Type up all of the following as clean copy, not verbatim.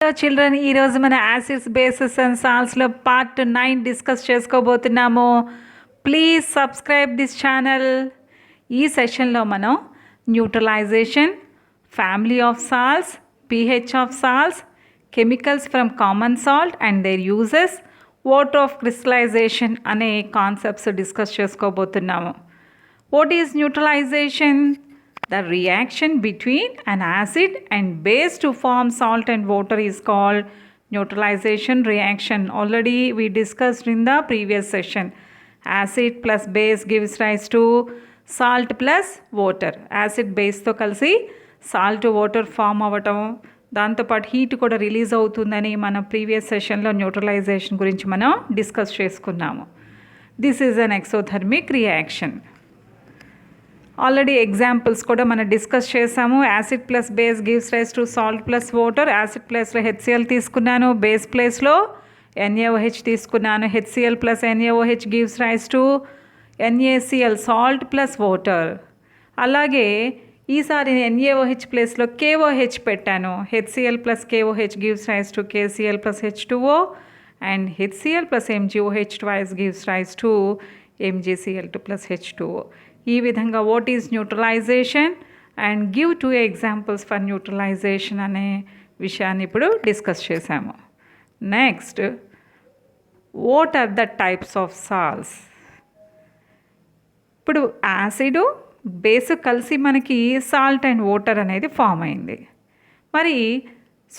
Hello children, ఈరోజు మన acids bases and సాల్ట్స్లో పార్ట్ 9 డిస్కస్ చేసుకోబోతున్నాము. Please subscribe this channel. ఈ సెషన్లో మనం neutralisation, family of salts, pH of salts, chemicals from common salt and their uses, water of crystallisation అనే concepts discuss చేసుకోబోతున్నాము. What is neutralisation? The reaction between an acid and base to form salt and water is called neutralization reaction. Already we discussed in the previous session. Acid plus base gives rise to salt plus water. Acid base తో కలిసి salt water form అవ్వటం, దాంతోపాటు heat కూడా release అవుతుందని మన previous సెషన్లో neutralisation గురించి మనం డిస్కస్ చేసుకున్నాము. This is an exothermic reaction. Already examples కూడా మనం డిస్కస్ చేసాము. Acid plus base gives rise to salt plus water. Acid ప్లేస్లో HCl తీసుకున్నాను, బేస్ ప్లేస్లో NaOH తీసుకున్నాను. HCl plus NaOH gives rise to NaCl, salt plus water. అలాగే ఈసారి NaOH ప్లేస్లో KOH పెట్టాను. HCl plus KOH gives rise to KCl plus H2O and HCl plus MgOH twice gives rise to MgCl2 plus H2O. ఈ విధంగా what is neutralisation and give 2 examples for neutralisation అనే విషయాన్ని ఇప్పుడు discuss చేశాము. Next, what are the types of salts? ఇప్పుడు acid base కలిసి మనకి salt and water అనేది ఫామ్ అయింది. మరి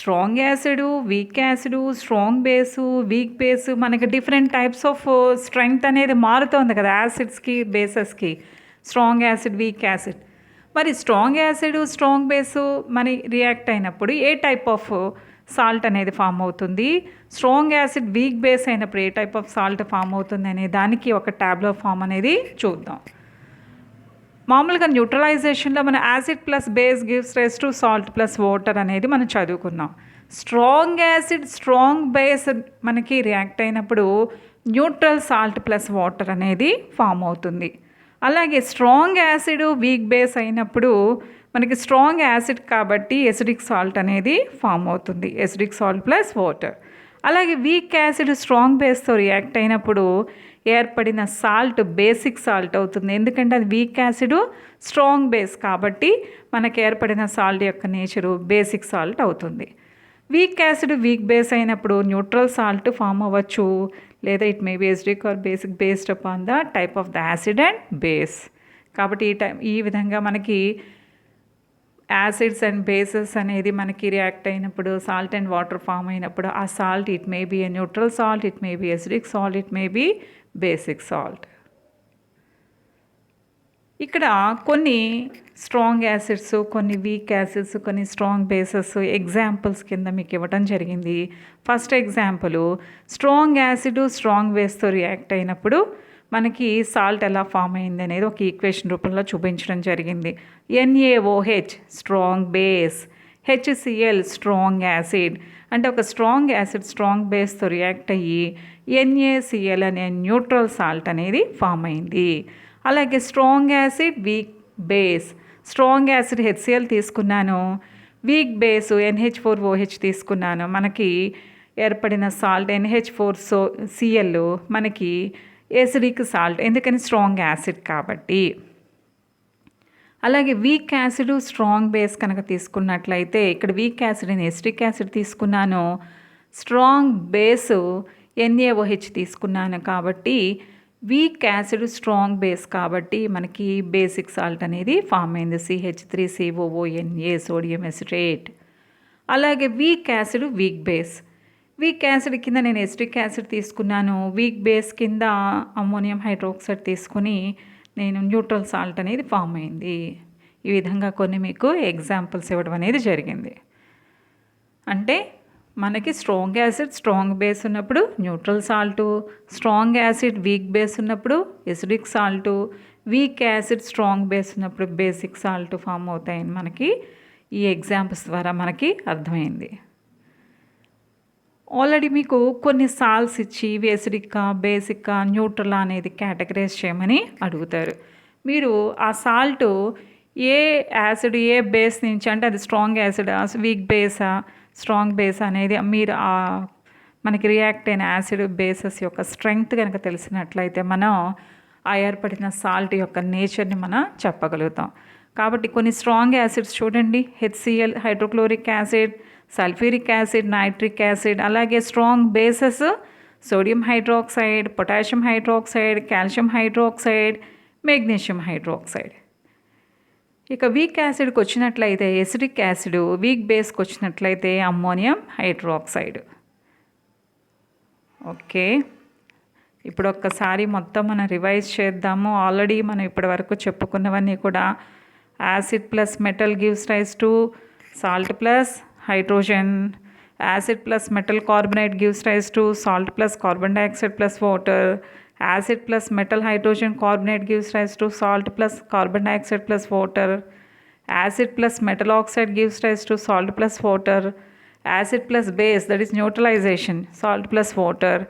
strong acid, weak acid, strong base, weak base, మనకి డిఫరెంట్ టైప్స్ ఆఫ్ స్ట్రెంగ్త్ అనేది మారుతుంది కదా యాసిడ్స్కి, బేసెస్కి. Strong acid, weak acid. మరి స్ట్రాంగ్ యాసిడ్, స్ట్రాంగ్ బేసు మరి రియాక్ట్ అయినప్పుడు ఏ టైప్ ఆఫ్ సాల్ట్ అనేది ఫామ్ అవుతుంది? స్ట్రాంగ్ యాసిడ్, వీక్ బేస్ అయినప్పుడు ఏ టైప్ ఆఫ్ సాల్ట్ ఫామ్ అవుతుంది అనే దానికి ఒక ట్యాబ్లో ఫామ్ అనేది చూద్దాం. మామూలుగా న్యూట్రలైజేషన్లో మన acid plus base gives rise to salt plus water అనేది మనం చదువుకున్నాం. స్ట్రాంగ్ యాసిడ్, స్ట్రాంగ్ బేస్ మనకి రియాక్ట్ అయినప్పుడు న్యూట్రల్ సాల్ట్ ప్లస్ వాటర్ అనేది ఫామ్ అవుతుంది. అలాగే స్ట్రాంగ్ యాసిడ్, వీక్ బేస్ అయినప్పుడు మనకి స్ట్రాంగ్ యాసిడ్ కాబట్టి ఎసిడిక్ సాల్ట్ అనేది ఫామ్ అవుతుంది, ఎసిడిక్ సాల్ట్ ప్లస్ వాటర్. అలాగే వీక్ యాసిడ్ స్ట్రాంగ్ బేస్తో రియాక్ట్ అయినప్పుడు ఏర్పడిన సాల్ట్ బేసిక్ సాల్ట్ అవుతుంది. ఎందుకంటే అది వీక్ యాసిడ్, స్ట్రాంగ్ బేస్ కాబట్టి మనకు ఏర్పడిన సాల్ట్ యొక్క నేచరు బేసిక్ సాల్ట్ అవుతుంది. వీక్ యాసిడ్, వీక్ బేస్ అయినప్పుడు న్యూట్రల్ సాల్ట్ ఫామ్ అవ్వచ్చు, లేదా it may be acidic or basic based upon the type of the acid and base. కాబట్టి ఈ విధంగా మనకి యాసిడ్స్ అండ్ బేసెస్ అనేది మనకి రియాక్ట్ అయినప్పుడు సాల్ట్ అండ్ వాటర్ ఫామ్ అయినప్పుడు ఆ salt it may be a neutral salt, it may be acidic salt, it may be basic salt. ఇక్కడ కొన్ని స్ట్రాంగ్ యాసిడ్స్, కొన్ని వీక్ యాసిడ్స్, కొన్ని స్ట్రాంగ్ బేసెస్ ఎగ్జాంపుల్స్ కింద మీకు ఇవ్వడం జరిగింది. First example, strong acid strong బేస్తో రియాక్ట్ అయినప్పుడు మనకి సాల్ట్ ఎలా ఫామ్ అయింది అనేది ఒక ఈక్వేషన్ రూపంలో చూపించడం జరిగింది. NaOH strong base, HCl strong acid. అంటే ఒక స్ట్రాంగ్ యాసిడ్ స్ట్రాంగ్ బేస్తో రియాక్ట్ అయ్యి NaCl అనే న్యూట్రల్ సాల్ట్ అనేది ఫామ్ అయింది. అలాగే strong acid, weak base. Strong acid HCl తీసుకున్నాను, వీక్ బేస్ NH4OH తీసుకున్నాను. మనకి ఏర్పడిన సాల్ట్ NH4Cl మనకి ఎసిడిక్ సాల్ట్, ఎందుకని స్ట్రాంగ్ యాసిడ్ కాబట్టి. అలాగే వీక్ యాసిడ్ స్ట్రాంగ్ బేస్ కనుక తీసుకున్నట్లయితే ఇక్కడ వీక్ యాసిడ్ నేను ఎసిడిక్ యాసిడ్ తీసుకున్నాను, స్ట్రాంగ్ బేసు NaOH తీసుకున్నాను కాబట్టి వీక్ యాసిడ్ స్ట్రాంగ్ బేస్ కాబట్టి మనకి బేసిక్ సాల్ట్ అనేది ఫామ్ అయింది, CH3COONA, సోడియం ఎసిటేట్. అలాగే week acid, weak base. Weak acid కింద నేను ఎసిటిక్ యాసిడ్ తీసుకున్నాను, వీక్ బేస్ కింద అమ్మోనియం హైడ్రాక్సైడ్ తీసుకుని నేను న్యూట్రల్ సాల్ట్ అనేది ఫామ్ అయింది. ఈ విధంగా కొన్ని మీకు ఎగ్జాంపుల్స్ ఇవ్వడం అనేది జరిగింది. అంటే మనకి స్ట్రాంగ్ యాసిడ్ స్ట్రాంగ్ బేస్ ఉన్నప్పుడు neutral salt, strong acid weak base ఉన్నప్పుడు acidic salt, weak acid strong base ఉన్నప్పుడు బేసిక్ సాల్ట్ ఫామ్ అవుతాయని మనకి ఈ ఎగ్జాంపుల్స్ ద్వారా మనకి అర్థమైంది. ఆల్రెడీ మీకు కొన్ని సాల్ట్స్ ఇచ్చి ఇవి ఎసిడిక్కా, బేసిక్కా, న్యూట్రల్ అనేది కేటగరైజ్ చేయమని అడుగుతారు. మీరు ఆ సాల్ట్ ఏ యాసిడ్ ఏ బేస్ నుంచి, అంటే అది స్ట్రాంగ్ యాసిడా, వీక్ బేసా, స్ట్రాంగ్ బేస్ అనేది మీరు మనకి రియాక్ట్ అయిన యాసిడ్ బేసెస్ యొక్క స్ట్రెంగ్త్ కనుక తెలిసినట్లయితే మనం ఆ ఏర్పడిన సాల్ట్ యొక్క నేచర్ని మనం చెప్పగలుగుతాం. కాబట్టి కొన్ని స్ట్రాంగ్ యాసిడ్స్ చూడండి, HCl hydrochloric acid, sulphuric acid, nitric acid. అలాగే strong bases sodium hydroxide, potassium hydroxide, calcium hydroxide, magnesium hydroxide. ఇక వీక్ యాసిడ్కి వచ్చినట్లయితే ఎసిడిక్ యాసిడ్, వీక్ బేస్కి వచ్చినట్లయితే అమ్మోనియం హైడ్రాక్సైడ్. ఓకే, ఇప్పుడు ఒక్కసారి మొత్తం మనం రివైజ్ చేద్దాము. ఆల్రెడీ మనం ఇప్పటి వరకు చెప్పుకున్నవన్నీ కూడా acid plus metal gives rise to salt plus hydrogen, acid plus metal carbonate gives rise to salt plus carbon dioxide plus water, acid plus metal hydrogen carbonate gives rise to salt plus carbon dioxide plus water, acid plus metal oxide gives rise to salt plus water, acid plus base that is neutralization salt plus water,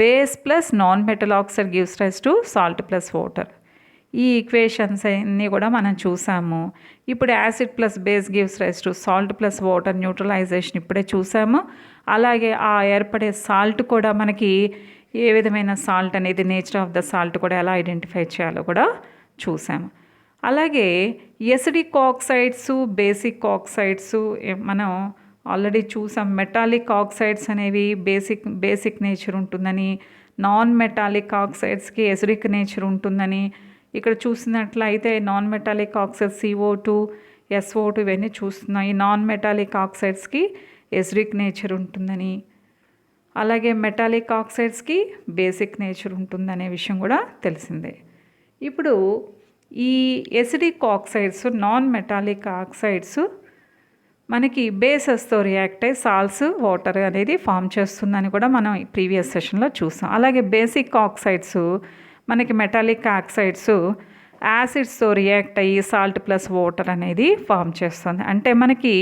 base plus non metal oxide gives rise to salt plus water. ఈ equations అన్నీ కూడా మనం చూసాము. ఇప్పుడు acid plus base gives rise to salt plus water neutralization ఇప్పుడే చూసాము. అలాగే ఆ ఏర్పడే సాల్ట్ కూడా మనకి ఏ విధమైన సాల్ట్ అనేది, నేచర్ ఆఫ్ ద సాల్ట్ కూడా ఎలా ఐడెంటిఫై చేయాలో కూడా చూసాము. అలాగే ఎసిడిక్ ఆక్సైడ్స్, బేసిక్ ఆక్సైడ్స్ మనం ఆల్రెడీ చూసాం. మెటాలిక్ ఆక్సైడ్స్ అనేవి బేసిక్ నేచర్ ఉంటుందని, నాన్ మెటాలిక్ ఆక్సైడ్స్కి ఎసిడిక్ నేచర్ ఉంటుందని. ఇక్కడ చూసినట్లయితే non metallic oxides CO2, SO2 ఇవన్నీ చూస్తున్నాం. ఈ నాన్ మెటాలిక్ ఆక్సైడ్స్కి ఎసిడిక్ నేచర్ ఉంటుందని, అలాగే మెటాలిక్ ఆక్సైడ్స్కి బేసిక్ నేచర్ ఉంటుందనే విషయం కూడా తెలిసిందే. ఇప్పుడు ఈ acidic oxides, non metallic oxides మనకి బేసెస్తో రియాక్ట్ అయ్యి సాల్ట్స్, వాటర్ అనేది ఫామ్ చేస్తుందని కూడా మనం ప్రీవియస్ సెషన్లో చూసాం. అలాగే బేసిక్ ఆక్సైడ్స్ మనకి మెటాలిక్ ఆక్సైడ్స్ యాసిడ్స్తో రియాక్ట్ అయ్యి సాల్ట్ ప్లస్ వాటర్ అనేది ఫామ్ చేస్తుంది. అంటే మనకి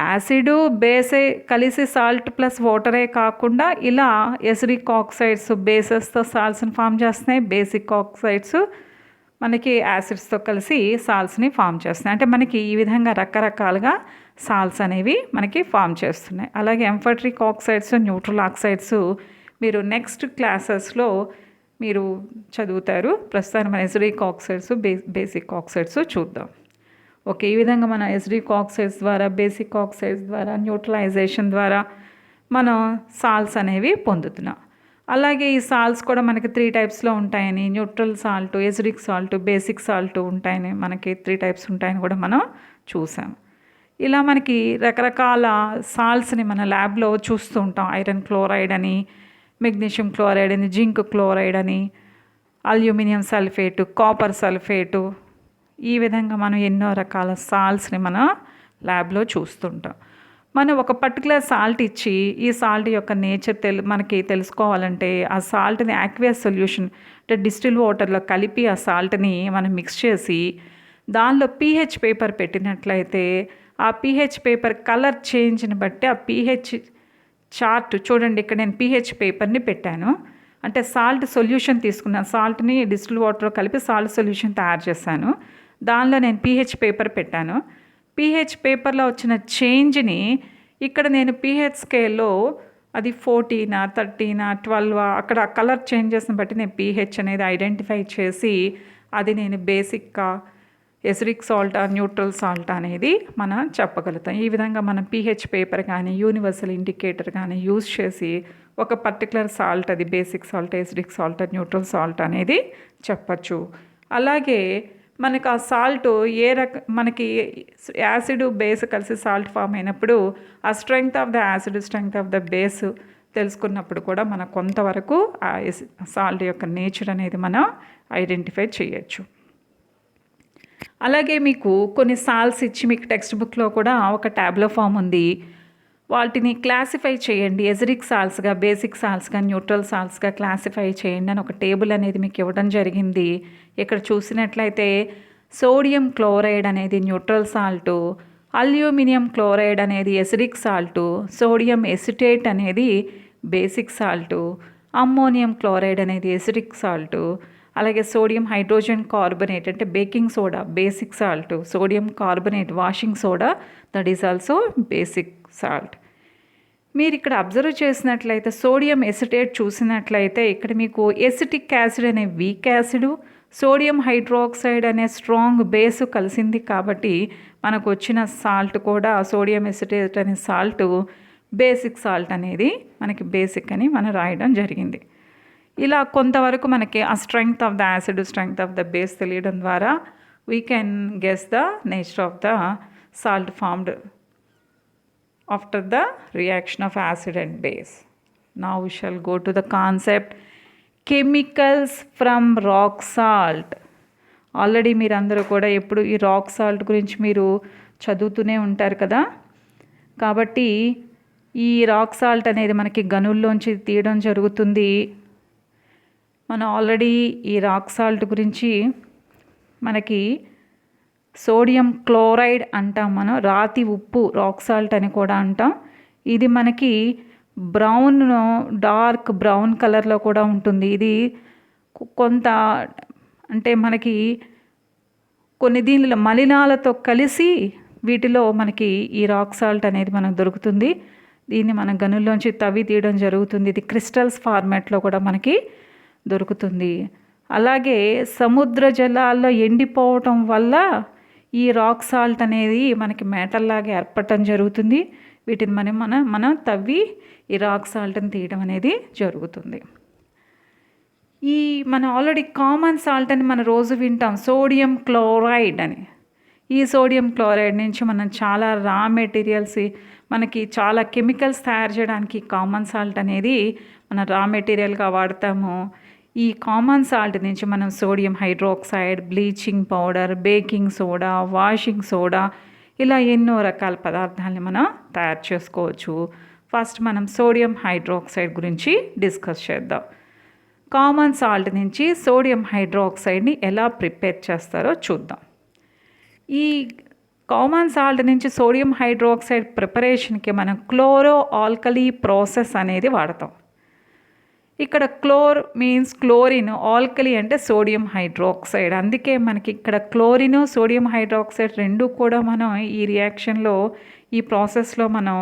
యాసిడ్ బేసే కలిసి సాల్ట్ ప్లస్ వాటరే కాకుండా ఇలా ఎసిడిక్ ఆక్సైడ్స్ బేసెస్తో సాల్ట్స్ని ఫామ్ చేస్తున్నాయి, బేసిక్ ఆక్సైడ్స్ మనకి యాసిడ్స్తో కలిసి సాల్ట్స్ని ఫామ్ చేస్తున్నాయి. అంటే మనకి ఈ విధంగా రకరకాలుగా సాల్ట్స్ అనేవి మనకి ఫామ్ చేస్తున్నాయి. అలాగే ఎంఫోటరిక్ ఆక్సైడ్స్, న్యూట్రల్ ఆక్సైడ్స్ మీరు నెక్స్ట్ క్లాసెస్లో మీరు చదువుతారు. ప్రస్తుతానికి మన ఎసిడిక్ ఆక్సైడ్స్, బేసిక్ ఆక్సైడ్స్ చూద్దాం. ఓకే, ఈ విధంగా మనం ఎసిడిక్ ఆక్సైడ్స్ ద్వారా, బేసిక్ ఆక్సైడ్స్ ద్వారా, న్యూట్రలైజేషన్ ద్వారా మనం సాల్ట్స్ అనేవి పొందుతున్నాం. అలాగే ఈ సాల్ట్స్ కూడా మనకి 3 టైప్స్లో ఉంటాయని, neutral salt, acidic salt, basic salt ఉంటాయని, మనకి 3 టైప్స్ ఉంటాయని కూడా మనం చూసాం. ఇలా మనకి రకరకాల సాల్ట్స్ని మన ల్యాబ్లో చూస్తూ ఉంటాం. ఐరన్ క్లోరైడ్ అని, మెగ్నీషియం క్లోరైడ్ అని, జింక్ క్లోరైడ్ అని, అల్యూమినియం సల్ఫేటు, కాపర్ సల్ఫేటు, ఈ విధంగా మనం ఎన్నో రకాల సాల్ట్స్ని మన ల్యాబ్లో చూస్తుంటాం. మనం ఒక పర్టికులర్ సాల్ట్ ఇచ్చి ఈ సాల్ట్ యొక్క నేచర్ మనకి తెలుసుకోవాలంటే ఆ సాల్ట్ని యాక్వియస్ సొల్యూషన్ అంటే డిస్టిల్ వాటర్లో కలిపి ఆ సాల్ట్ని మనం మిక్స్ చేసి దానిలో pH పేపర్ పెట్టినట్లయితే ఆ pH పేపర్ కలర్ చేంజ్ని బట్టి ఆ pH చార్ట్ చూడండి. ఇక్కడ నేను pH పేపర్ని పెట్టాను. అంటే సాల్ట్ సొల్యూషన్ తీసుకున్నాను, సాల్ట్ని డిస్టిల్ వాటర్లో కలిపి సాల్ట్ సొల్యూషన్ తయారు చేశాను. దానిలో నేను pH పేపర్ పెట్టాను. pH పేపర్లో వచ్చిన చేంజ్ని ఇక్కడ నేను pH స్కేల్లో అది 14, 13, 12 అక్కడ కలర్ చేంజెస్ని బట్టి నేను pH అనేది ఐడెంటిఫై చేసి అది నేను బేసిక్గా ఎసిడిక్ సాల్ట్, న్యూట్రల్ సాల్ట్ అనేది మనం చెప్పగలుగుతాం. ఈ విధంగా మనం pH పేపర్ కానీ యూనివర్సల్ ఇండికేటర్ కానీ యూజ్ చేసి ఒక పర్టికులర్ సాల్ట్, అది basic salt, acidic salt, neutral salt అనేది చెప్పచ్చు. అలాగే మనకు ఆ సాల్ట్ మనకి యాసిడ్ బేస్ కలిసి సాల్ట్ ఫామ్ అయినప్పుడు ఆ strength of the acid, strength of the base తెలుసుకున్నప్పుడు కూడా మనం కొంతవరకు ఆ సాల్ట్ యొక్క నేచర్ అనేది మనం ఐడెంటిఫై చేయొచ్చు. అలాగే మీకు కొన్ని సాల్ట్స్ ఇచ్చి మీకు టెక్స్ట్ బుక్లో కూడా ఒక ట్యాబ్లో ఫామ్ ఉంది. వాటిని క్లాసిఫై చేయండి, ఎసిడిక్ సాల్ట్స్గా, బేసిక్ సాల్ట్స్గా, న్యూట్రల్ సాల్ట్స్గా క్లాసిఫై చేయండి అని ఒక టేబుల్ అనేది మీకు ఇవ్వడం జరిగింది. ఇక్కడ చూసినట్లయితే సోడియం క్లోరైడ్ అనేది న్యూట్రల్ సాల్టు, అల్యూమినియం క్లోరైడ్ అనేది ఎసిడిక్ సాల్టు, సోడియం ఎసిటేట్ అనేది బేసిక్ సాల్టు, అమ్మోనియం క్లోరైడ్ అనేది ఎసిడిక్ సాల్టు, అలాగే సోడియం హైడ్రోజన్ కార్బనేట్ అంటే baking soda basic salt, sodium carbonate washing soda that is also basic salt. మీరు ఇక్కడ observe చేసినట్లయితే sodium acetate చూసినట్లయితే ఇక్కడ మీకు ఎసిటిక్ యాసిడ్ అనే వీక్ యాసిడ్, సోడియం హైడ్రాక్సైడ్ అనే స్ట్రాంగ్ బేసు కలిసింది కాబట్టి మనకు వచ్చిన సాల్ట్ కూడా సోడియం ఎసిటేట్ అనే సాల్ట్ బేసిక్ సాల్ట్ అనేది మనకి బేసిక్ అని మనం రాయడం జరిగింది. ఇలా కొంతవరకు మనకి ఆ strength of the acid, strength of the base తెలియడం ద్వారా we can guess the nature of the salt formed after the reaction of acid and base. Now we shall go to the concept chemicals from rock salt. Already మీరందరూ కూడా ఎప్పుడు ఈ rock salt గురించి మీరు చదువుతూనే ఉంటారు కదా. కాబట్టి ఈ రాక్ సాల్ట్ అనేది మనకి గనుల్లోంచి తీయడం జరుగుతుంది. మనం ఆల్రెడీ ఈ రాక్ సాల్ట్ గురించి మనకి సోడియం క్లోరైడ్ అంటాం, మనం రాతి ఉప్పు రాక్ సాల్ట్ అని కూడా అంటాం. ఇది మనకి బ్రౌన్ డార్క్ బ్రౌన్ కలర్లో కూడా ఉంటుంది. ఇది కొంత అంటే మనకి కొన్ని దీనిలో మలినాలతో కలిసి వీటిలో మనకి ఈ రాక్ సాల్ట్ అనేది మనకు దొరుకుతుంది. దీన్ని మన గనుల్లోంచి తవ్వి తీయడం జరుగుతుంది. ఇది క్రిస్టల్స్ ఫార్మాట్లో కూడా మనకి దొరుకుతుంది. అలాగే సముద్ర జలాల్లో ఎండిపోవటం వల్ల ఈ రాక్ సాల్ట్ అనేది మనకి మేటల్లాగా ఏర్పడటం జరుగుతుంది. వీటిని మనం తవ్వి ఈ రాక్ సాల్ట్ని తీయడం అనేది జరుగుతుంది. ఈ మనం ఆల్రెడీ కామన్ సాల్ట్ అని మనం రోజు వింటాం సోడియం క్లోరైడ్ అని. ఈ సోడియం క్లోరైడ్ నుంచి మనం చాలా రా మెటీరియల్స్, మనకి చాలా కెమికల్స్ తయారు చేయడానికి కామన్ సాల్ట్ అనేది మనం రా మెటీరియల్గా వాడతాము. ఈ కామన్ సాల్ట్ నుంచి మనం sodium hydroxide, bleaching powder, baking soda, washing soda ఇలా ఎన్నో రకాల పదార్థాలని మనం తయారు చేసుకోవచ్చు. ఫస్ట్ మనం సోడియం హైడ్రాక్సైడ్ గురించి డిస్కస్ చేద్దాం. కామన్ సాల్ట్ నుంచి సోడియం హైడ్రాక్సైడ్ని ఎలా ప్రిపేర్ చేస్తారో చూద్దాం. ఈ కామన్ సాల్ట్ నుంచి సోడియం హైడ్రాక్సైడ్ ప్రిపరేషన్కి మనం క్లోరో ఆల్కలీ ప్రాసెస్ అనేది వాడతాం. ఇక్కడ క్లోర్ మీన్స్ క్లోరిన్, ఆల్కలీ అంటే సోడియం హైడ్రాక్సైడ్. అందుకే మనకి ఇక్కడ క్లోరిన్, సోడియం హైడ్రాక్సైడ్ రెండు కూడా మనం ఈ రియాక్షన్లో ఈ ప్రాసెస్లో మనం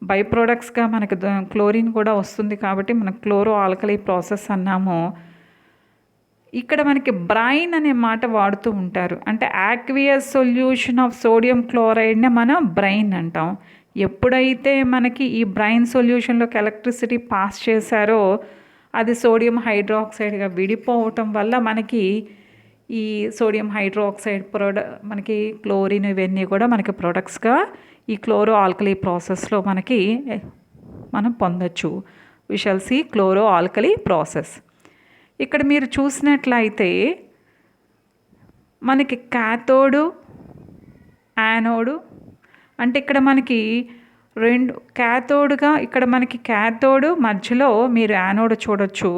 బై ప్రోడక్ట్స్గా మనకు క్లోరిన్ కూడా వస్తుంది కాబట్టి మనం క్లోరో ఆల్కలీ ప్రాసెస్ అన్నాము. ఇక్కడ మనకి బ్రైన్ అనే మాట వాడుతూ ఉంటారు. అంటే యాక్వియస్ సొల్యూషన్ ఆఫ్ సోడియం క్లోరైడ్నే మనం బ్రైన్ అంటాం. ఎప్పుడైతే మనకి ఈ బ్రైన్ సొల్యూషన్లోకి ఎలక్ట్రిసిటీ పాస్ చేశారో అది సోడియం హైడ్రాక్సైడ్గా విడిపోవటం వల్ల మనకి ఈ సోడియం హైడ్రాక్సైడ్ మనకి క్లోరిన్ ఇవన్నీ కూడా మనకి ప్రొడక్ట్స్గా ఈ క్లోరో ఆల్కలీ ప్రాసెస్లో మనం పొందొచ్చు. We shall see chloro alkali process. ఇక్కడ మీరు చూసినట్లయితే మనకి క్యాథోడు, యానోడు అంటే ఇక్కడ మనకి రెండు క్యాథోడ్గా ఇక్కడ మనకి క్యాథోడ్ మధ్యలో మీరు యానోడ్ చూడొచ్చు.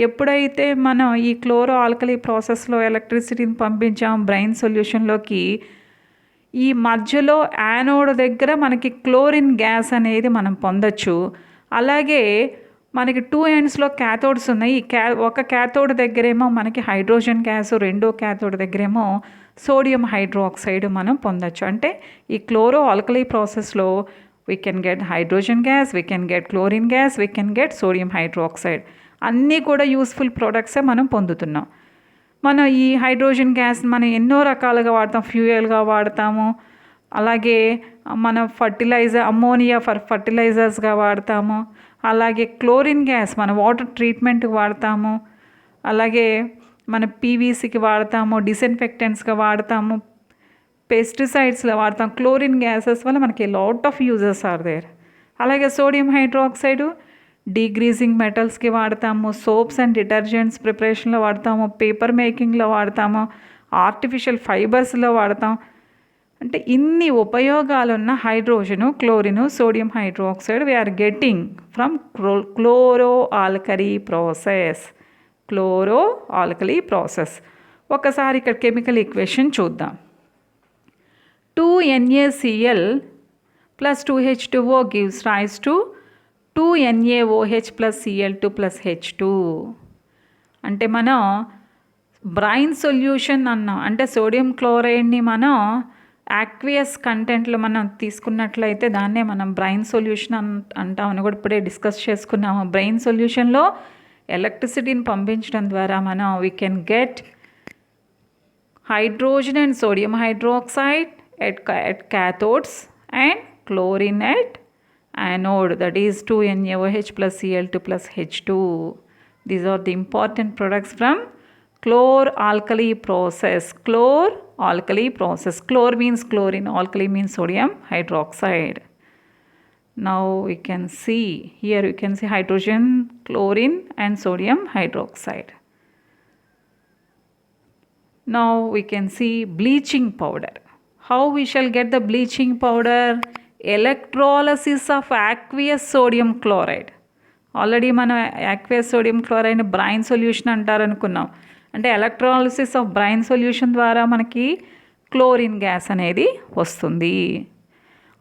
ఎప్పుడైతే మనం ఈ క్లోరో ఆల్కలీ ప్రాసెస్లో ఎలక్ట్రిసిటీని పంపించాం బ్రైన్ సొల్యూషన్లోకి, ఈ మధ్యలో యానోడ్ దగ్గర మనకి క్లోరిన్ గ్యాస్ అనేది మనం పొందొచ్చు. అలాగే మనకి 2 ఎండ్స్లో క్యాథోడ్స్ ఉన్నాయి. ఒక క్యాథోడ్ దగ్గరేమో మనకి హైడ్రోజన్ గ్యాస్, రెండో క్యాథోడ్ దగ్గరేమో సోడియం హైడ్రాక్సైడ్ మనం పొందొచ్చు. అంటే ఈ క్లోరో ఆల్కలీ ప్రాసెస్లో we can get hydrogen gas, we can get chlorine gas, we can get sodium hydroxide. అన్నీ కూడా యూస్ఫుల్ ప్రోడక్ట్సే మనం పొందుతున్నాం. మనం ఈ హైడ్రోజన్ గ్యాస్ మనం ఎన్నో రకాలుగా వాడతాం, ఫ్యూయల్గా వాడతాము. అలాగే మనం అమ్మోనియా ఫర్టిలైజర్స్గా వాడతాము. అలాగే క్లోరిన్ గ్యాస్ మన వాటర్ ట్రీట్మెంట్కి వాడతాము. అలాగే మన పీవీసీకి వాడతాము, డిస్ఇన్ఫెక్టెంట్స్గా వాడతాము, పెస్టిసైడ్స్లో వాడతాం. క్లోరిన్ గ్యాసెస్ వల్ల మనకి lot of uses are there. అలాగే సోడియం హైడ్రాక్సైడ్ డీగ్రీజింగ్ మెటల్స్కి వాడతాము, సోప్స్ అండ్ డిటర్జెంట్స్ ప్రిపరేషన్లో వాడతాము, పేపర్ మేకింగ్లో వాడతాము, ఆర్టిఫిషియల్ ఫైబర్స్లో వాడతాం. అంటే ఇన్ని ఉపయోగాలున్న hydrogen, chlorine, sodium hydroxide we're getting from chloro alkali process. Chloro alkali process. ఒకసారి ఇక్కడ కెమికల్ ఈక్వేషన్ చూద్దాం. 2NaCl plus 2H2O gives rise to 2NaOH plus Cl2 plus H2. అంటే మనం బ్రైన్ సొల్యూషన్ అన్నాం అంటే సోడియం క్లోరైడ్ని మనం యాక్వియస్ కంటెంట్లో మనం తీసుకున్నట్లయితే దాన్నే మనం బ్రైన్ సొల్యూషన్ అంటామని కూడా ఇప్పుడే డిస్కస్ చేసుకున్నాము. బ్రెయిన్ సొల్యూషన్లో ఎలక్ట్రిసిటీని పంపించడం ద్వారా మనం we can get hydrogen and sodium hydroxide at cathodes and chlorine at anode, that is 2NaOH plus Cl2 plus H2. These are the important products from chlor-alkali process. Chlor-alkali process. Chlor means chlorine, alkali means sodium hydroxide. Now we can see, here you can see hydrogen, chlorine and sodium hydroxide. Now we can see bleaching powder. How we shall get the bleaching powder? Electrolysis of aqueous sodium chloride. Already మనం aqueous sodium chloride brine solution అంటారనుకున్నాం. అంటే electrolysis of brine solution ద్వారా మనకి chlorine gas అనేది వస్తుంది.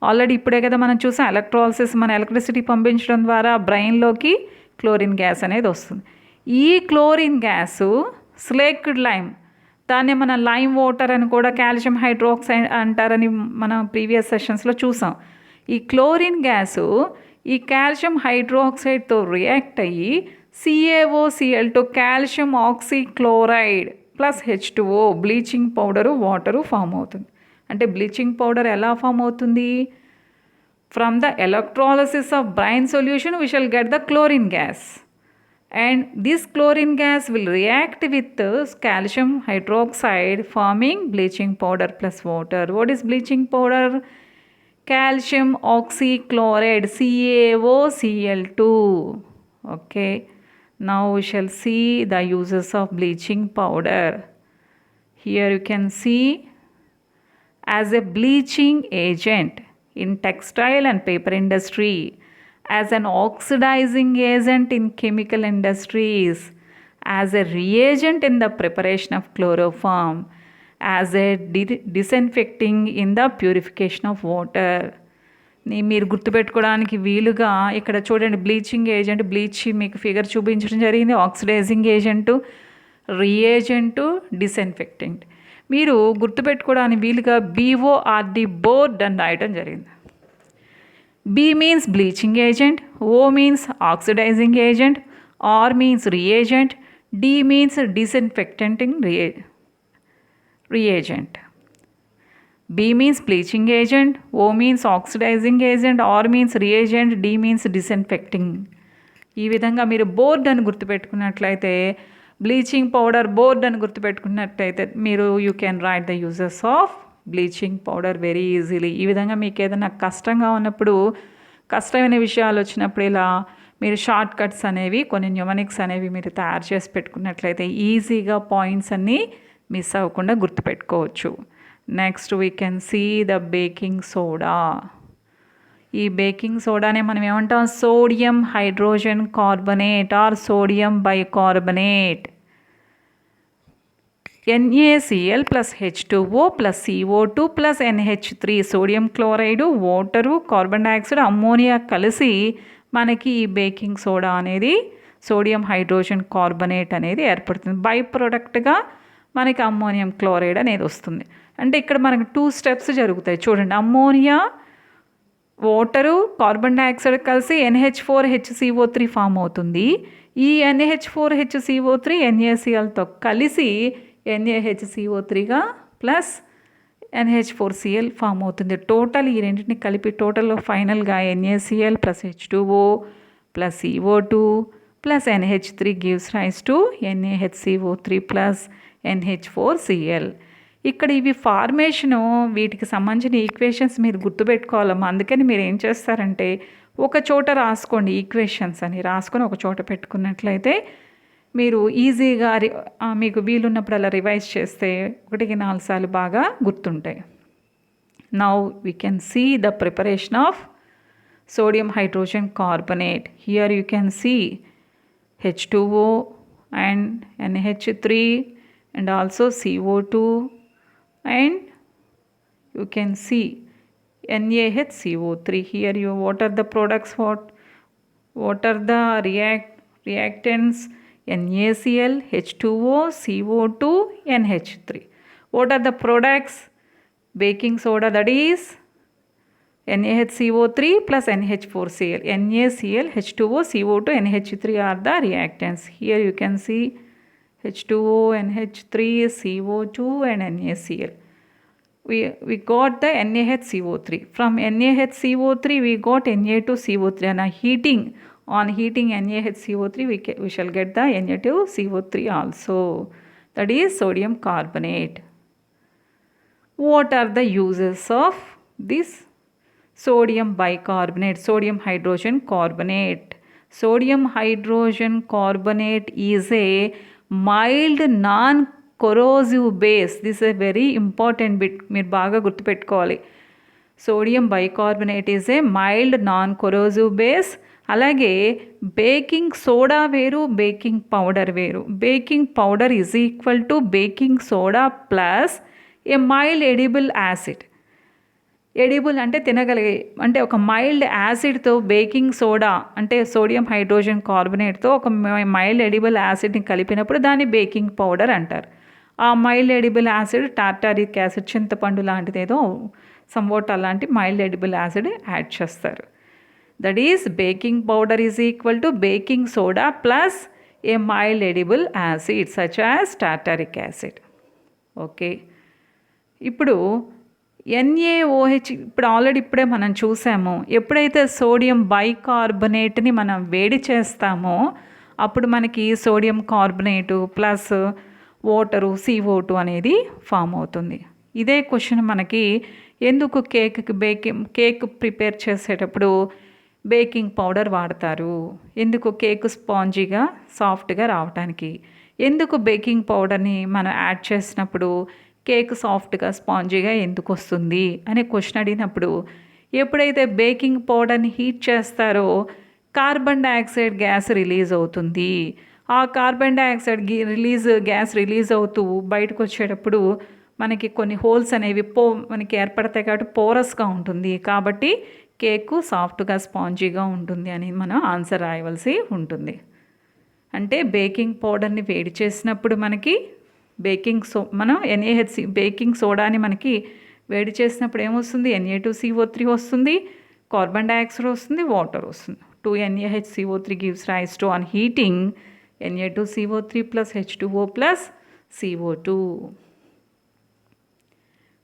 Already ఇప్పుడే కదా మనం చూసాం ఎలక్ట్రాలిసిస్ మన ఎలక్ట్రిసిటీ పంపించడం ద్వారా బ్రెయిన్లోకి క్లోరిన్ గ్యాస్ అనేది వస్తుంది. ఈ క్లోరిన్ గ్యాసు స్లేక్డ్ లైమ్, దాన్ని మన లైమ్ వాటర్ అని కూడా కాల్షియం హైడ్రోక్సైడ్ అంటారని మనం ప్రీవియస్ సెషన్స్లో చూసాం. ఈ క్లోరిన్ గ్యాసు ఈ కాల్షియం హైడ్రోక్సైడ్తో రియాక్ట్ అయ్యి CaOCl2 calcium oxychloride plus H2O bleaching powder water form అవుతుంది. అంటే బ్లీచింగ్ పౌడర్ ఎలా ఫామ్ అవుతుంది? From the electrolysis of brine solution we shall get the chlorine gas. And this chlorine gas will react with calcium hydroxide forming bleaching powder plus water. What is bleaching powder? Calcium oxychloride, CaOCl2. Okay. Now we shall see the uses of bleaching powder. Here you can see as a bleaching agent in textile and paper industry, as an oxidizing agent in chemical industries, as a reagent in the preparation of chloroform, as a disinfecting in the purification of water. మీరు గుర్తుపెట్టుకోవడానికి వీలుగా ఇక్కడ చూడండి bleaching agent, bleach మీకు figure చూపించడం జరిగింది. Oxidising agent, reagent, disinfectant. మీరు గుర్తుపెట్టుకోవడానికి వీలుగా BORD బోర్డ్ అని రాయటం జరిగింది. B means bleaching agent, O means oxidizing agent, R means reagent, D means disinfecting reagent. B means bleaching agent, O means oxidizing agent, R means reagent, D means disinfecting. ఈ విధంగా మీరు board అని గుర్తుపెట్టుకున్నట్లయితే, bleaching powder board అని గుర్తుపెట్టుకున్నట్లయితే మీరు you can write the uses of bleaching powder very easily. ఈ విధంగా మీకు ఏదైనా కష్టంగా ఉన్నప్పుడు, కష్టమైన విషయాలు వచ్చినప్పుడు ఇలా మీరు షార్ట్ కట్స్ అనేవి, కొన్ని న్యూమనిక్స్ అనేవి మీరు తయారు చేసి పెట్టుకున్నట్లయితే ఈజీగా పాయింట్స్ అన్నీ మిస్ అవ్వకుండా గుర్తుపెట్టుకోవచ్చు. Next we can see the baking soda. ఈ బేకింగ్ సోడానే మనం ఏమంటాం? Sodium hydrogen carbonate or sodium bicarbonate. NaCl plus H2O plus CO2 plus NH3 sodium chloride, water, carbon dioxide, ammonia కలిసి మనకి ఈ బేకింగ్ సోడా అనేది సోడియం హైడ్రోజన్ కార్బనేట్ అనేది ఏర్పడుతుంది. బై ప్రొడక్ట్గా మనకి అమ్మోనియం క్లోరైడ్ అనేది వస్తుంది. అంటే ఇక్కడ మనకి 2 స్టెప్స్ జరుగుతాయి చూడండి. అమ్మోనియా, వాటరు, కార్బన్ డైఆక్సైడ్ కలిసి NH4HCO3 ఫామ్ అవుతుంది. ఈ NH4HCO3 NaClతో కలిసి NaHCO3గా ప్లస్ NH4Cl ఫామ్ అవుతుంది. టోటల్ ఈ రెండింటిని కలిపి టోటల్ ఫైనల్గా NaCl plus H2O plus CO2 plus NH3 gives rise to NaHCO3 plus NH4Cl. ఇక్కడ ఇవి ఫార్మేషను, వీటికి సంబంధించిన ఈక్వేషన్స్ మీరు గుర్తుపెట్టుకోవాలమ్మా. అందుకని మీరు ఏం చేస్తారంటే ఒక చోట రాసుకోండి, ఈక్వేషన్స్ అని రాసుకొని ఒక చోట పెట్టుకున్నట్లయితే మీరు ఈజీగా మీకు వీలున్నప్పుడు అలా రివైజ్ చేస్తే 1-4 సార్లు బాగా గుర్తుంటాయి. Now we can see the preparation of sodium hydrogen carbonate. Here you can see H2O and NH3 and also CO2, and you can see NaHCO3. Here what are the products, what are the reactants? NaCl, H2O, CO2, NH3. What are the products? Baking soda, that is NaHCO3 plus NH4Cl. NaCl, H2O, CO2, NH3 are the reactants. Here you can see H2O, NH3, CO2 and NaCl. We got the NaHCO3. From NaHCO3 we got Na2CO3, and on heating NaHCO3 we shall get the Na2CO3 also, that is sodium carbonate. What are the uses of this sodium bicarbonate, sodium hydrogen carbonate? Sodium hydrogen carbonate is a mild non-corrosive base. This is a very important bit, మీరు బాగా గుర్తుపెట్టుకోవాలి. Sodium bicarbonate is a mild non corrosive base. అలాగే baking soda వేరు, baking powder వేరు. Baking powder is equal to baking soda plus a mild edible acid. Edible అంటే తినగలిగే, అంటే ఒక మైల్డ్ యాసిడ్తో బేకింగ్ సోడా అంటే సోడియం హైడ్రోజన్ కార్బోనేట్తో ఒక మైల్డ్ ఎడిబుల్ యాసిడ్ని కలిపినప్పుడు దాన్ని బేకింగ్ పౌడర్ అంటారు. ఆ mild edible acid tartaric acid, చింతపండు లాంటిది ఏదో సంవోట్ అలాంటి మైల్డ్ ఎడిబుల్ యాసిడ్ యాడ్ చేస్తారు. That is baking powder is equal to baking soda plus a mild edible acid such as tartaric acid. Okay, ఇప్పుడు NaOH ఇప్పుడు already ఇప్పుడే మనం చూసాము. ఎప్పుడైతే సోడియం బైకార్బోనేట్ని మనం వేడి చేస్తామో అప్పుడు మనకి sodium carbonate plus water CO2 అనేది ఫామ్ అవుతుంది. ఇదే క్వశ్చన్ మనకి ఎందుకు కేక్ ప్రిపేర్ చేసేటప్పుడు బేకింగ్ పౌడర్ వాడతారు, ఎందుకు కేక్ స్పాంజీగా సాఫ్ట్గా రావడానికి, ఎందుకు బేకింగ్ పౌడర్ని మనం యాడ్ చేసినప్పుడు కేక్ సాఫ్ట్గా స్పాంజీగా ఎందుకు వస్తుంది అనే క్వశ్చన్ అడిగినప్పుడు, ఎప్పుడైతే బేకింగ్ పౌడర్ని హీట్ చేస్తారో కార్బన్ డైఆక్సైడ్ గ్యాస్ రిలీజ్ అవుతుంది. ఆ కార్బన్ డైఆక్సైడ్ గ్యాస్ రిలీజ్ అవుతూ బయటకు వచ్చేటప్పుడు మనకి కొన్ని హోల్స్ అనేవి మనకి ఏర్పడతాయి కాబట్టి పోరస్గా ఉంటుంది. కాబట్టి కేకు సాఫ్ట్గా స్పాంజీగా ఉంటుంది అని మనం ఆన్సర్ రాయవలసి ఉంటుంది. అంటే బేకింగ్ పౌడర్ని వేడి చేసినప్పుడు మనకి మనం బేకింగ్ సోడాని మనకి వేడి చేసినప్పుడు ఏమొస్తుంది? Na2CO3 వస్తుంది, కార్బన్ డైఆక్సైడ్ వస్తుంది, వాటర్ వస్తుంది. 2NaHCO3 gives rise to, on heating, Na2CO3 plus H2O plus CO2.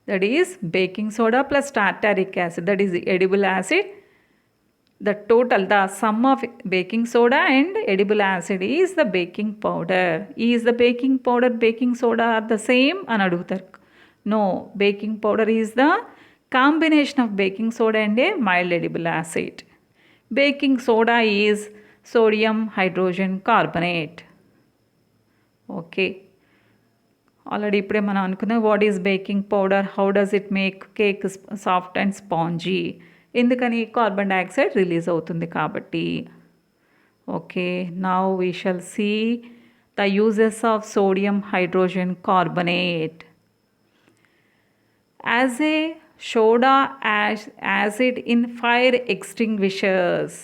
That is baking soda plus tartaric acid, that is the edible acid. The sum of baking soda and edible acid is the baking powder. Is the baking powder, baking soda are the same అని అడుగుతారు. No, baking powder is the combination of baking soda and a mild edible acid. Baking soda is sodium hydrogen carbonate. Okay, already ఇప్పుడే మనం అనుకున్నాం what is baking powder, how does it make cake soft and spongy, ఎందుకని carbon dioxide release అవుతుంది కాబట్టి. Okay, now we shall see the uses of sodium hydrogen carbonate. As a soda acid in fire extinguishers,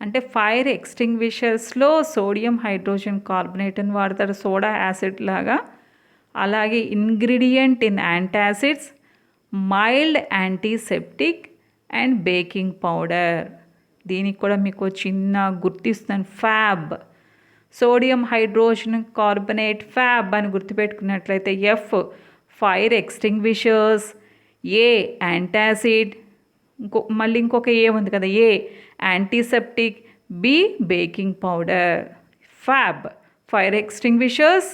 అంటే fire ఎక్స్టింగ్విషర్స్లో sodium hydrogen కార్బనేట్ని వాడతారు soda acid లాగా. అలాగే ingredient in antacids, mild antiseptic and baking powder. దీనికి కూడా మీకు చిన్న గుర్తిస్తున్నాను, fab, sodium hydrogen carbonate FAB అని గుర్తుపెట్టుకున్నట్లయితే F fire extinguishers, A antacid, ఇంకొక ఏ ఉంది కదా, A antiseptic, B baking powder. FAB fire extinguishers,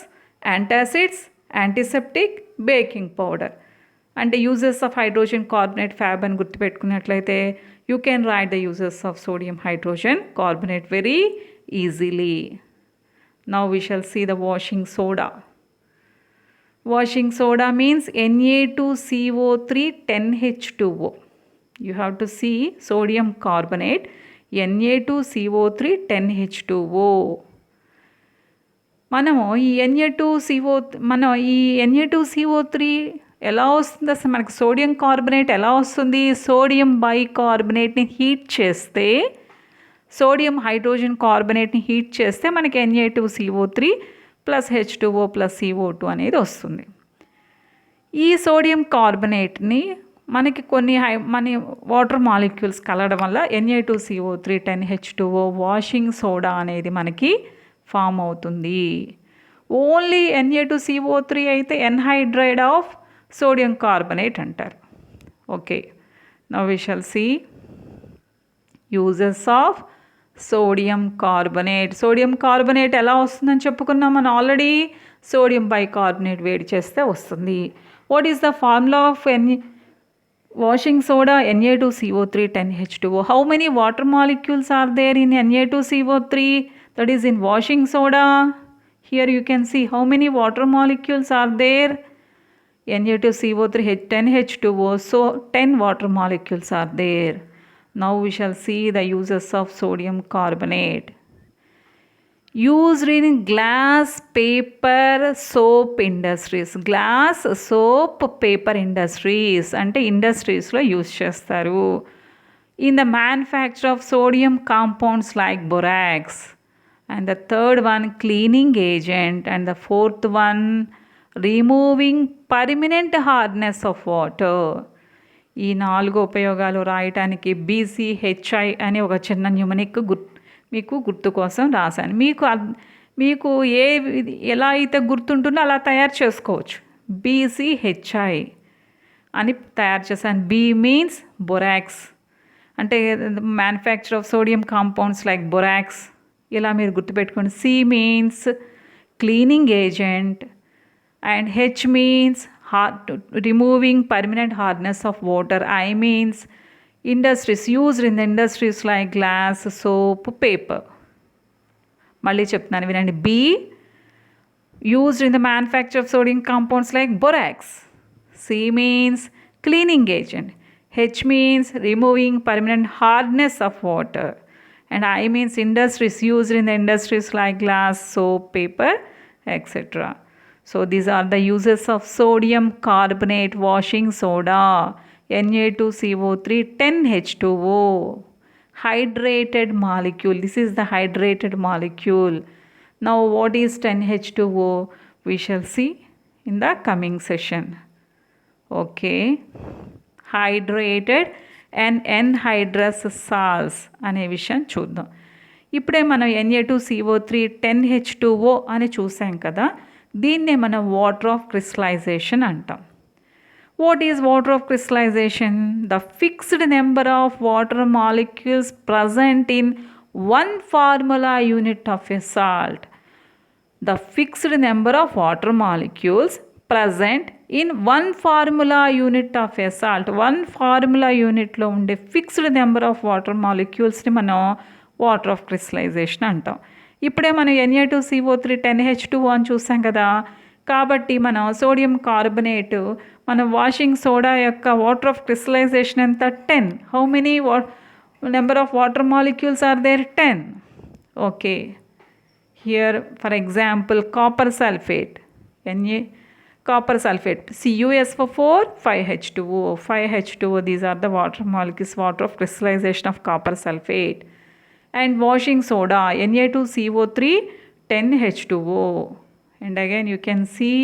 antacids, antiseptic, baking powder. అంటే uses of hydrogen carbonate FAB అని గుర్తుపెట్టుకున్నట్లయితే you can write the uses of sodium hydrogen carbonate very easily. Now we shall see the washing soda. Washing soda means Na2CO3 10H2O. You have to see sodium carbonate Na2CO3 10H2O. మనము ఈ Na2CO3 ఎలా వస్తుంది అసలు? మనకు sodium carbonate ఎలా వస్తుంది? Sodium బైకార్బనేట్ని heat చేస్తే sodium hydrogen కార్బనేట్ని heat చేస్తే మనకి Na2CO3 plus H2O plus CO2 అనేది వస్తుంది. ఈ సోడియం కార్బనేట్ని మనకి మన వాటర్ మాలిక్యూల్స్ కలవడం వల్ల Na2CO3 10H2O వాషింగ్ సోడా అనేది మనకి ఫామ్ అవుతుంది. ఓన్లీ Na2CO3 అయితే ఎన్హైడ్రైడ్ ఆఫ్ సోడియం కార్బనేట్ అంటారు. Okay, now we shall see uses of sodium carbonate. Sodium carbonate ఎలా వస్తుందని చెప్పుకున్నాం మనం ఆల్రెడీ. సోడియం బైకార్బనేట్ వేడి చేస్తే వస్తుంది. What is the formula of washing soda? Na2CO3 10H2O. How many water molecules are there in Na2CO3, that is in washing soda? Here you can see how many water molecules are there. Na2CO3 10H2O, so 10 water molecules are there. Now we shall see the uses of sodium carbonate. Used in glass, paper, soap industries. Glass, soap, paper industries అంటే ఇండస్ట్రీస్లో use చేస్తారు. In the manufacture of sodium compounds like borax. And the third one, cleaning agent. And the fourth one, removing permanent hardness of water. ఈ 4 ఉపయోగాలు రాయటానికి BCHI అనే ఒక చిన్న న్యూమనిక్ మీకు గుర్తు కోసం రాశాను. మీకు ఎలా అయితే గుర్తుంటుందో అలా తయారు చేసుకోవచ్చు. BCHI అని తయారు చేశాను. B మీన్స్ బొరాక్స్, అంటే manufacture of sodium compounds like borax, ఇలా మీరు గుర్తుపెట్టుకోండి. C means cleaning agent and H means removing permanent hardness of water. I means industries, used in the industries like glass, soap, paper. మళ్ళీ చెప్తున్నాను వినండి. B, used in the manufacture of sodium compounds like borax. C means cleaning agent. H means removing permanent hardness of water. And I means industries, used in the industries like glass, soap, paper, etc. So these are the uses of sodium carbonate washing soda. Na2CO3 10H2O. Hydrated molecule. This is the hydrated molecule. Now what is 10H2O? We shall see in the coming session. Okay. Hydrated and anhydrous salts అనే విషయం చూద్దాం. ఇప్పుడే మనం Na2CO3 10H2O అని చూసాం కదా, దీన్నే మనం వాటర్ ఆఫ్ క్రిస్టలైజేషన్ అంటాం. What is water of crystallization? The fixed number of water molecules present in one formula unit of a salt. The fixed number of water molecules present in one formula unit of a salt. One formula unit లో ఉండే fixed number of water molecules ని మనం water of crystallization అంటాం. ఇప్పుడే మనం Na2CO3 10H2O అని చూసాం కదా, కాబట్టి మనం సోడియం కార్బనేట్ మన వాషింగ్ సోడా యొక్క వాటర్ ఆఫ్ క్రిస్టలైజేషన్ ఎంత? 10. How many number of water molecules are there? 10. Okay, here for example copper sulphate, copper sulfate, CuSO4, 5H2O, 5H2O, these are the water molecules, water of crystallization of copper sulfate. And washing soda, Na2CO3, 10H2O. And again you can see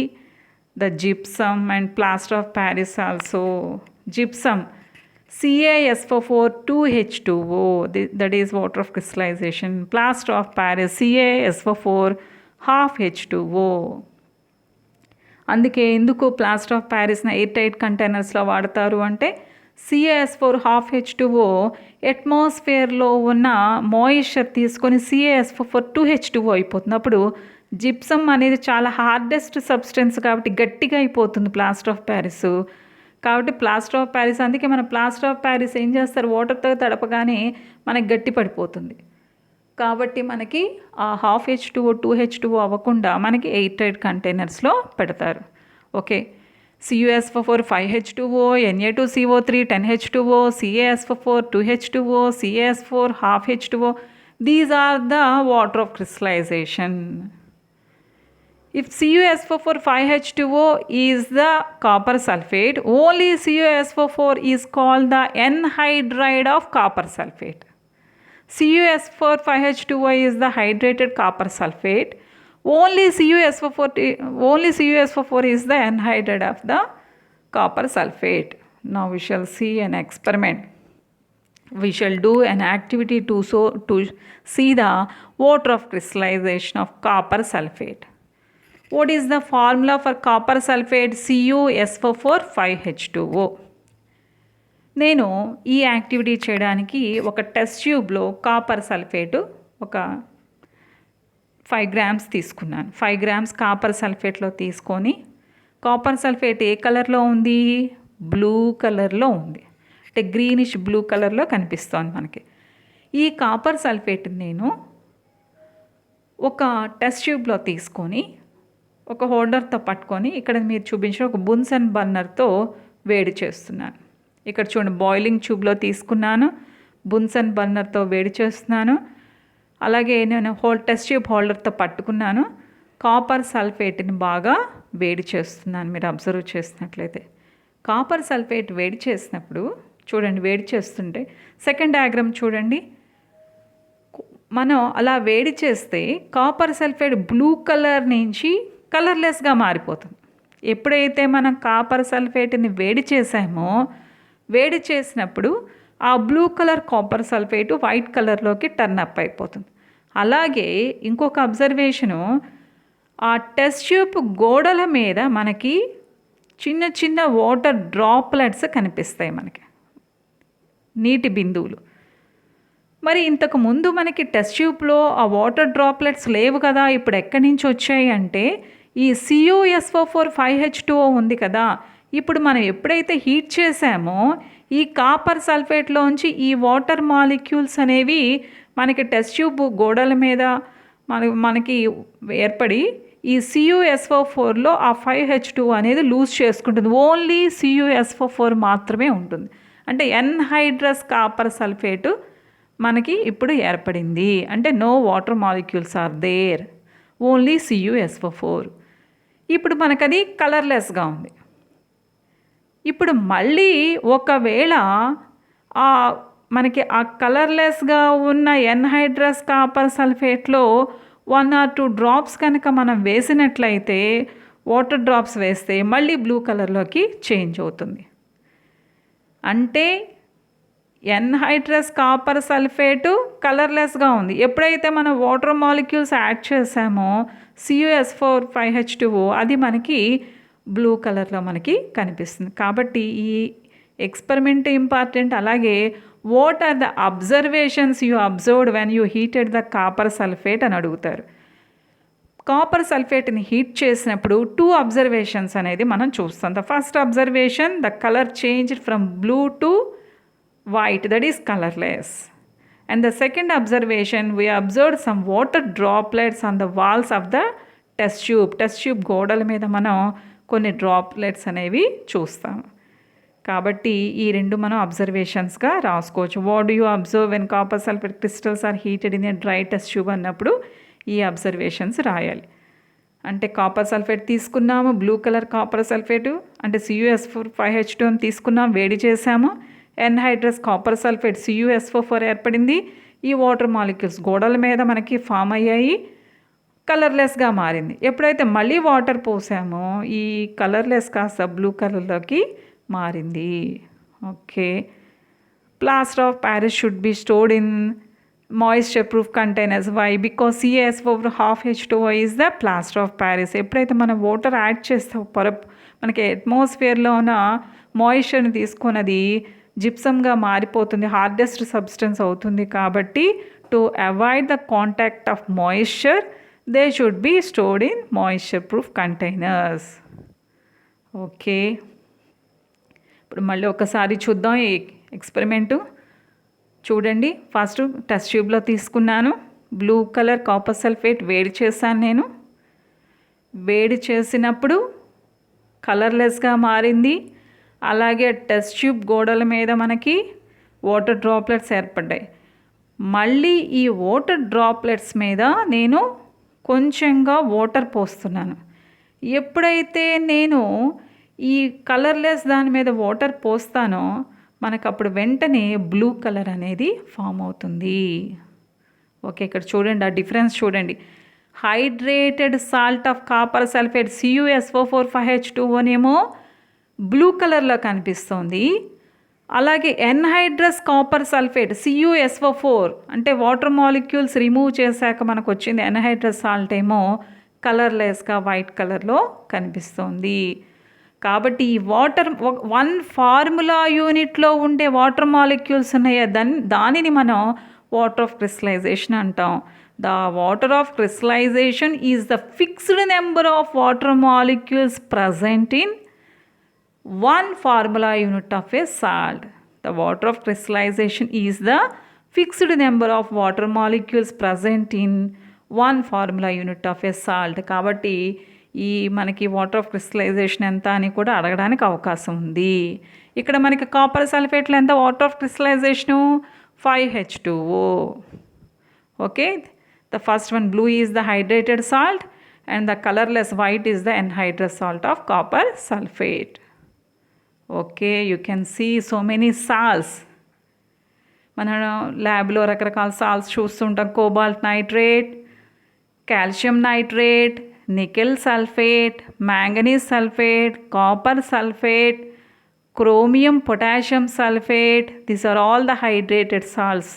the gypsum and plaster of Paris also. Gypsum, CaSO4, 2H2O, that is water of crystallization. Plaster of Paris, CaSO4, half H2O. అందుకే ఎందుకు plaster of ప్యారిస్ని air tight కంటైనర్స్లో వాడతారు అంటే CaSO4 half H2O అట్మాస్ఫియర్లో ఉన్న moisture తీసుకొని CaSO4 2H2O అయిపోతుంది. అప్పుడు gypsum అనేది చాలా హార్డెస్ట్ సబ్స్టెన్స్ కాబట్టి గట్టిగా అయిపోతుంది ప్లాస్టర్ ఆఫ్ ప్యారిస్. కాబట్టి ప్లాస్టర్ ఆఫ్ ప్యారిస్, అందుకే మన ప్లాస్టర్ ఆఫ్ ప్యారిస్ ఏం చేస్తారు, వాటర్తో తడపగానే మనకి గట్టి పడిపోతుంది. కాబట్టి మనకి ఆ half H2O 2H2O అవ్వకుండా మనకి ఎయిర్ టైట్ కంటైనర్స్లో పెడతారు. Okay, CuSO4 5H2O, Na2CO3 10H2O, CaSO4 2H2O, CaSO4 half H2O. These are the water of crystallization. If CuSO4 5H2O is the copper sulfate, only CuSO4 is called the anhydride of copper sulfate. CuSO4 5H2O is the hydrated copper sulfate. Only CuSO4 is the anhydride of the copper sulfate. Now we shall see an experiment. We shall do an activity to see the water of crystallization of copper sulfate. What is the formula for copper sulfate? CuSO4 5H2O. నేను ఈ activity చేయడానికి ఒక test ట్యూబ్లో copper sulphate ఒక 5 grams తీసుకున్నాను. 5 grams copper సల్ఫేట్లో తీసుకొని, copper sulphate ఏ కలర్లో ఉంది? బ్లూ కలర్లో ఉంది. అంటే గ్రీనిష్ బ్లూ కలర్లో కనిపిస్తోంది మనకి. ఈ కాపర్ సల్ఫేట్ నేను ఒక టెస్ట్ ట్యూబ్లో తీసుకొని ఒక హోల్డర్తో పట్టుకొని ఇక్కడ మీరు చూపించిన ఒక బున్సన్ బర్నర్తో వేడి చేస్తున్నాను. ఇక్కడ చూడండి, బాయిలింగ్ ట్యూబ్లో తీసుకున్నాను, బున్సన్ బర్నర్తో వేడి చేస్తున్నాను. అలాగే నేను టెస్ట్ ట్యూబ్ హోల్డర్తో పట్టుకున్నాను, కాపర్ సల్ఫేట్ని బాగా వేడి చేస్తున్నాను. మీరు అబ్జర్వ్ చేసినట్లయితే కాపర్ సల్ఫేట్ వేడి చేసినప్పుడు చూడండి, వేడి చేస్తుంటే సెకండ్ డయాగ్రామ్ చూడండి, మనం అలా వేడి చేస్తే కాపర్ సల్ఫేట్ బ్లూ కలర్ నుంచి కలర్లెస్గా మారిపోతుంది. ఎప్పుడైతే మనం కాపర్ సల్ఫేట్ని వేడి చేసామో, వేడి చేసినప్పుడు ఆ blue colour copper sulphate white కలర్లోకి టర్న్ అప్ అయిపోతుంది. అలాగే ఇంకొక అబ్జర్వేషను, ఆ టెస్ట్ ట్యూబ్ గోడల మీద మనకి చిన్న చిన్న వాటర్ డ్రాప్లెట్స్ కనిపిస్తాయి, మనకి నీటి బిందువులు. మరి ఇంతకు ముందు మనకి టెస్ట్ ట్యూబ్లో ఆ వాటర్ డ్రాప్లెట్స్ లేవు కదా, ఇప్పుడు ఎక్కడి నుంచి వచ్చాయి అంటే ఈ CuSO4 5H2O ఉంది కదా, ఇప్పుడు మనం ఎప్పుడైతే హీట్ చేసామో ఈ కాపర్ సల్ఫేట్లోంచి ఈ వాటర్ మాలిక్యూల్స్ అనేవి మనకి టెస్ట్ ట్యూబ్ గోడల మీద మనకి ఏర్పడి ఈ CuSO4లో ఆ 5H2O అనేది లూజ్ చేసుకుంటుంది. ఓన్లీ CuSO4 మాత్రమే ఉంటుంది. అంటే ఎన్హైడ్రస్ కాపర్ సల్ఫేటు మనకి ఇప్పుడు ఏర్పడింది. అంటే no water molecules are there, only CuSO4. ఇప్పుడు మనకది కలర్లెస్గా ఉంది. ఇప్పుడు మళ్ళీ ఒకవేళ మనకి ఆ కలర్లెస్గా ఉన్న ఎన్హైడ్రస్ కాపర్ సల్ఫేట్లో 1 or 2 drops కనుక మనం వేసినట్లయితే, వాటర్ డ్రాప్స్ వేస్తే మళ్ళీ బ్లూ కలర్లోకి చేంజ్ అవుతుంది. అంటే ఎన్హైడ్రస్ కాపర్ సల్ఫేటు కలర్లెస్గా ఉంది. ఎప్పుడైతే మనం వాటర్ మాలిక్యూల్స్ యాడ్ చేసామో CuSO4 5H2O అది మనకి బ్లూ కలర్లో మనకి కనిపిస్తుంది. కాబట్టి ఈ ఎక్స్పెరిమెంట్ ఇంపార్టెంట్. అలాగే what are the observations you observed when you heated the copper sulphate అని అడుగుతారు. కాపర్ సల్ఫేట్ని హీట్ చేసినప్పుడు 2 అబ్జర్వేషన్స్ అనేది మనం చూస్తాం. The first observation, the colour change from blue to white, that is colorless. And the second observation, we observed some water droplets on the walls of the test tube గోడల మీద మనం కొన్ని droplets అనేవి చూస్తాం. కాబట్టి ఈ రెండు మనం అబ్జర్వేషన్స్గా రాసుకోవచ్చు. What do you observe when copper sulphate crystals are heated in a dry test tube అన్నప్పుడు ఈ అబ్జర్వేషన్స్ రాయాలి. అంటే కాపర్ సల్ఫేట్ తీసుకున్నాము, బ్లూ కలర్ కాపర్ సల్ఫేటు అంటే CuSO4 5H2O తీసుకున్నాం, వేడి చేసాము, ఎన్హైడ్రస్ కాపర్ సల్ఫేట్ CuSO4 ఏర్పడింది. ఈ వాటర్ మాలిక్యూల్స్ గోడల మీద మనకి ఫామ్ అయ్యాయి, కలర్లెస్గా మారింది. ఎప్పుడైతే మళ్ళీ వాటర్ పోసామో ఈ కలర్లెస్ కాస్త బ్లూ కలర్లోకి మారింది. Okay. Plaster of Paris should be stored in moisture proof containers. Why? Because CuSO4 5H2O is the plaster of Paris. ఎప్పుడైతే మనం వాటర్ యాడ్ చేస్తాం, మనకి అట్మాస్ఫియర్లో ఉన్న మాయిశ్చర్ని తీసుకున్నది జిప్సమ్గా మారిపోతుంది, హార్డెస్ట్ సబ్స్టెన్స్ అవుతుంది. కాబట్టి to avoid the contact of moisture they should be stored in moisture proof containers. Okay. ఇప్పుడు మళ్ళీ ఒకసారి చూద్దాం ఈ ఎక్స్పెరిమెంటు. చూడండి, ఫస్ట్ టెస్ట్ ట్యూబ్లో తీసుకున్నాను, బ్లూ కలర్ కాపర్ సల్ఫేట్ వేడి చేశాను నేను. వేడి చేసినప్పుడు కలర్లెస్గా మారింది. అలాగే టెస్ట్ ట్యూబ్ గోడల మీద మనకి వాటర్ డ్రాప్లెట్స్ ఏర్పడ్డాయి. మళ్ళీ ఈ వాటర్ డ్రాప్లెట్స్ మీద నేను కొంచెంగా వాటర్ పోస్తున్నాను. ఎప్పుడైతే నేను ఈ కలర్లెస్ దాని మీద వాటర్ పోస్తానో మనకు అప్పుడు వెంటనే బ్లూ కలర్ అనేది ఫామ్ అవుతుంది. ఓకే, ఇక్కడ చూడండి ఆ డిఫరెన్స్ చూడండి. Hydrated salt of copper sulphate CuSO4 5H2O అనేమో బ్లూ కలర్లో కనిపిస్తుంది. అలాగే ఎన్హైడ్రస్ కాపర్ సల్ఫేట్ CuSO4 అంటే వాటర్ మాలిక్యూల్స్ రిమూవ్ చేశాక మనకు వచ్చింది ఎన్హైడ్రస్ సాల్ట్ ఏమో కలర్లెస్గా వైట్ కలర్లో కనిపిస్తుంది. కాబట్టి ఈ వాటర్ 1 ఫార్ములా యూనిట్లో ఉండే వాటర్ మాలిక్యూల్స్ ఉన్నాయా దానిని మనం వాటర్ ఆఫ్ క్రిస్టలైజేషన్ అంటాం. The water of crystallisation is the fixed number of water molecules present in 1 formula unit of a salt. The water of crystallization is the fixed number of water molecules present in 1 formula unit of a salt. కాబట్టి ఈ మనకి water of crystallization ఎంత అని కూడా అడగడానికి అవకాశం ఉంది. ఇక్కడ మనకి కాపర్ సల్ఫేట్లో ఎంత water of crystallisation 5H2O. Okay, the first one blue is the hydrated salt and the colourless white is the anhydrous salt of copper sulphate. Okay, you can see so many salts. మనం ల్యాబ్లో రకరకాల salts చూస్తుంటాం. Cobalt nitrate, calcium nitrate, nickel sulphate, manganese sulphate, copper sulphate, chromium potassium sulfate. These are all the hydrated salts.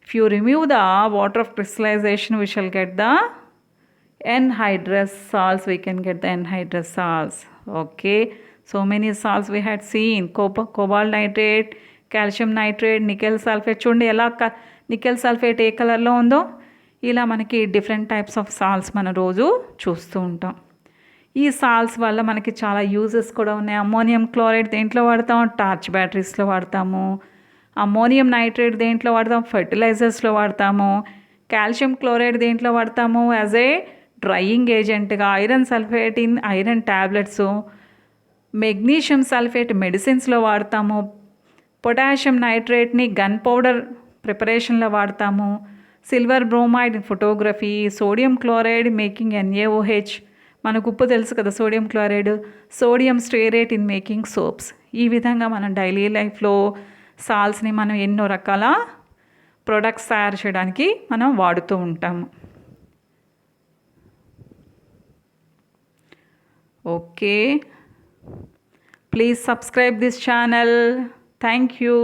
If you remove the water of crystallization, we shall get the anhydrous salts. We can get the anhydrous salts. Okay, so many salts we had seen. Cobalt nitrate, calcium nitrate, nickel sulfate. చూడండి ఎలా nickel sulphate ఏ కలర్లో ఉందో. ఇలా మనకి different types of salts మనం రోజు చూస్తూ ఉంటాం. ఈ సాల్ట్స్ వల్ల మనకి చాలా యూజెస్ కూడా ఉన్నాయి. అమ్మోనియం క్లోరైడ్ దేంట్లో వాడతాం? టార్చ్ బ్యాటరీస్లో వాడతాము. అమ్మోనియం నైట్రేట్ దేంట్లో వాడతాం? ఫెర్టిలైజర్స్లో వాడతాము. కాల్షియం క్లోరైడ్ దేంట్లో వాడతాము? యాజ్ ఏ డ్రైయింగ్ ఏజెంట్గా. Iron sulphate in iron tablets. Magnesium sulphate మెడిసిన్స్లో వాడతాము. పొటాషియం నైట్రేట్ని గన్ పౌడర్ ప్రిపరేషన్లో వాడతాము. Silver bromide in photography. Sodium chloride making NaOH. మనకు ఉప్పు తెలుసు కదా, sodium chloride. Sodium stearate in making soaps. ఈ విధంగా మనం డైలీ లైఫ్లో సాల్ట్స్ని మనం ఎన్నో రకాల ప్రొడక్ట్స్ తయారు చేయడానికి మనం వాడుతూ ఉంటాము. Okay, please subscribe this channel. Thank you.